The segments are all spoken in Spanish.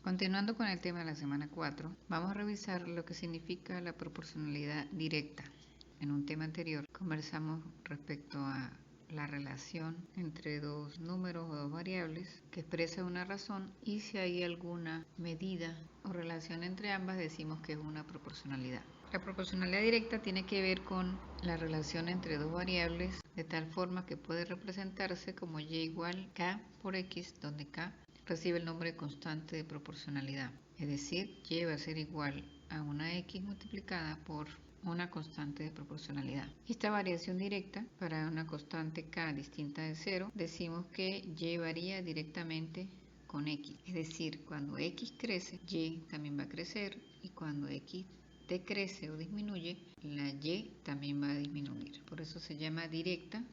Continuando con el tema de la semana 4, vamos a revisar lo que significa la proporcionalidad directa. En un tema anterior conversamos respecto a la relación entre dos números o dos variables que expresa una razón, y si hay alguna medida o relación entre ambas decimos que es una proporcionalidad. La proporcionalidad directa tiene que ver con la relación entre dos variables de tal forma que puede representarse como y igual k por x, donde k recibe el nombre de constante de proporcionalidad, es decir, y va a ser igual a una x multiplicada por una constante de proporcionalidad. Esta variación directa para una constante k distinta de 0, decimos que y varía directamente con x, es decir, cuando x crece, y también va a crecer, y cuando x decrece o disminuye, la y también va a disminuir. Por eso se llama directa,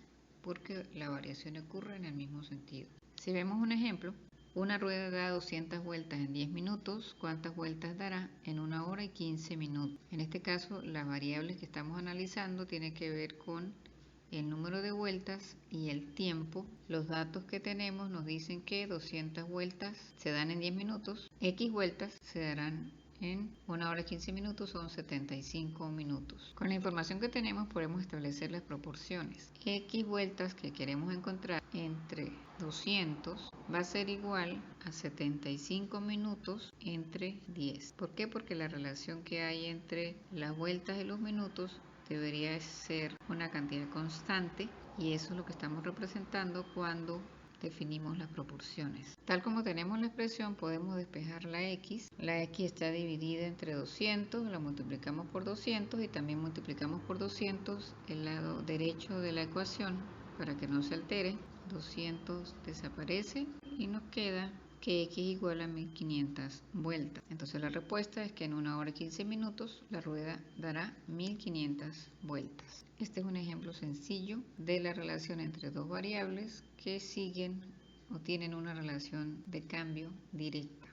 porque la variación ocurre en el mismo sentido. Si vemos un ejemplo, una rueda da 200 vueltas en 10 minutos. ¿Cuántas vueltas dará en 1 hora y 15 minutos? En este caso, las variables que estamos analizando tienen que ver con el número de vueltas y el tiempo. Los datos que tenemos nos dicen que 200 vueltas se dan en 10 minutos. X vueltas se darán en 1 hora y 15 minutos, son 75 minutos. Con la información que tenemos podemos establecer las proporciones. X vueltas que queremos encontrar entre 200 va a ser igual a 75 minutos entre 10. ¿Por qué? Porque la relación que hay entre las vueltas y los minutos debería ser una cantidad constante, y eso es lo que estamos representando cuando definimos las proporciones. Tal como tenemos la expresión, podemos despejar la x. La x está dividida entre 200, la multiplicamos por 200 y también multiplicamos por 200 el lado derecho de la ecuación para que no se altere. 200 desaparece y nos queda que x igual a 1500 vueltas. Entonces la respuesta es que en 1 hora y 15 minutos la rueda dará 1500 vueltas. Este es un ejemplo sencillo de la relación entre dos variables que siguen o tienen una relación de cambio directa.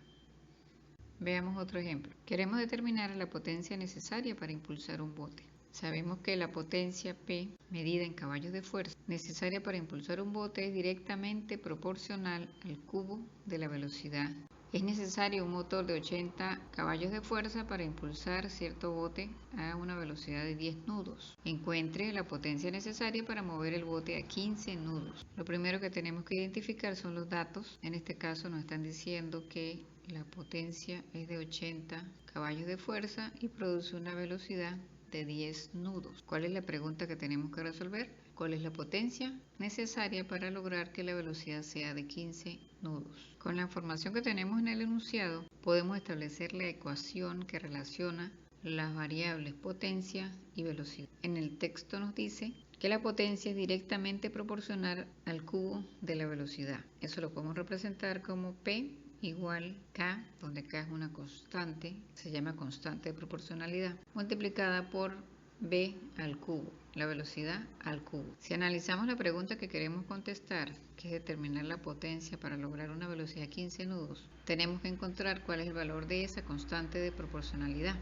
Veamos otro ejemplo. Queremos determinar la potencia necesaria para impulsar un bote. Sabemos que la potencia P, medida en caballos de fuerza, necesaria para impulsar un bote es directamente proporcional al cubo de la velocidad. Es necesario un motor de 80 caballos de fuerza para impulsar cierto bote a una velocidad de 10 nudos. Encuentre la potencia necesaria para mover el bote a 15 nudos. Lo primero que tenemos que identificar son los datos. En este caso nos están diciendo que la potencia es de 80 caballos de fuerza y produce una velocidad de 10 nudos. ¿Cuál es la pregunta que tenemos que resolver? ¿Cuál es la potencia necesaria para lograr que la velocidad sea de 15 nudos? Con la información que tenemos en el enunciado, podemos establecer la ecuación que relaciona las variables potencia y velocidad. En el texto nos dice que la potencia es directamente proporcional al cubo de la velocidad. Eso lo podemos representar como P igual k, donde k es una constante, se llama constante de proporcionalidad, multiplicada por b al cubo, la velocidad al cubo. Si analizamos la pregunta que queremos contestar, que es determinar la potencia para lograr una velocidad de 15 nudos, tenemos que encontrar cuál es el valor de esa constante de proporcionalidad.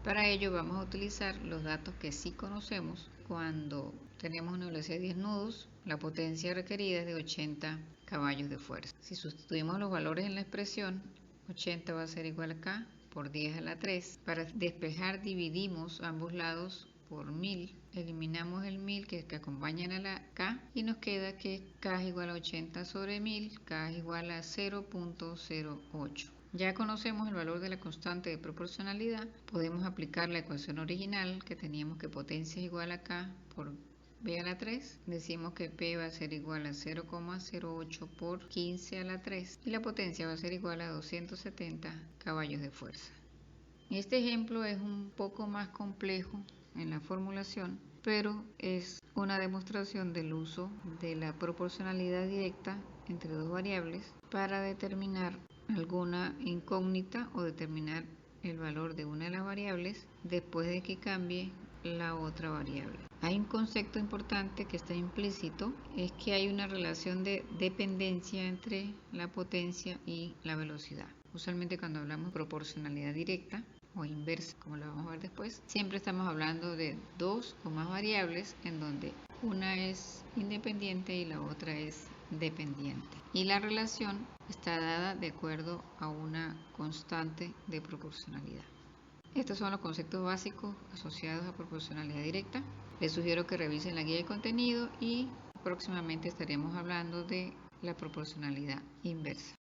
Para ello vamos a utilizar los datos que sí conocemos. Cuando tenemos una velocidad de 10 nudos, la potencia requerida es de 80 caballos de fuerza. Si sustituimos los valores en la expresión, 80 va a ser igual a k por 10 a la 3. Para despejar dividimos ambos lados por 1000. Eliminamos el 1000 que acompañan a la k y nos queda que k es igual a 80 sobre 1000, k es igual a 0.08. Ya conocemos el valor de la constante de proporcionalidad, podemos aplicar la ecuación original que teníamos que potencia es igual a k por b a la 3. Decimos que p va a ser igual a 0,08 por 15 a la 3 y la potencia va a ser igual a 270 caballos de fuerza. Este ejemplo es un poco más complejo en la formulación, pero es una demostración del uso de la proporcionalidad directa entre dos variables para determinar alguna incógnita o determinar el valor de una de las variables después de que cambie la otra variable. Hay un concepto importante que está implícito, es que hay una relación de dependencia entre la potencia y la velocidad. Usualmente cuando hablamos de proporcionalidad directa o inversa, como lo vamos a ver después, siempre estamos hablando de dos o más variables en donde una es independiente y la otra es dependiente. Y la relación está dada de acuerdo a una constante de proporcionalidad. Estos son los conceptos básicos asociados a proporcionalidad directa. Les sugiero que revisen la guía de contenido y próximamente estaremos hablando de la proporcionalidad inversa.